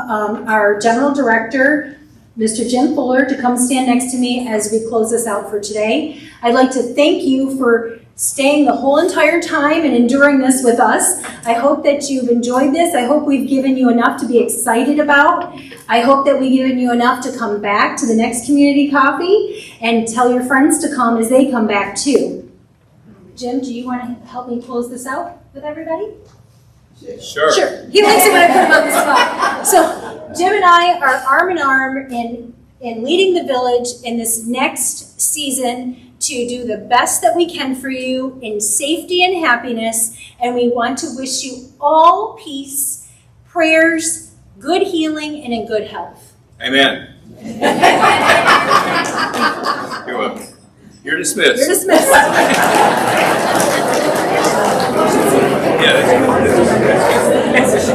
Speaker 1: our General Director, Mr. Jim Fuller, to come stand next to me as we close this out for today. I'd like to thank you for staying the whole entire time and enduring this with us. I hope that you've enjoyed this. I hope we've given you enough to be excited about. I hope that we've given you enough to come back to the next community coffee and tell your friends to come as they come back too. Jim, do you want to help me close this out with everybody?
Speaker 6: Sure.
Speaker 1: Sure. He likes it when I put him on the spot. So Jim and I are arm in arm in leading the village in this next season to do the best that we can for you in safety and happiness. And we want to wish you all peace, prayers, good healing, and in good health.
Speaker 13: Amen. You're welcome. You're dismissed.
Speaker 1: You're dismissed.
Speaker 13: Yeah, that's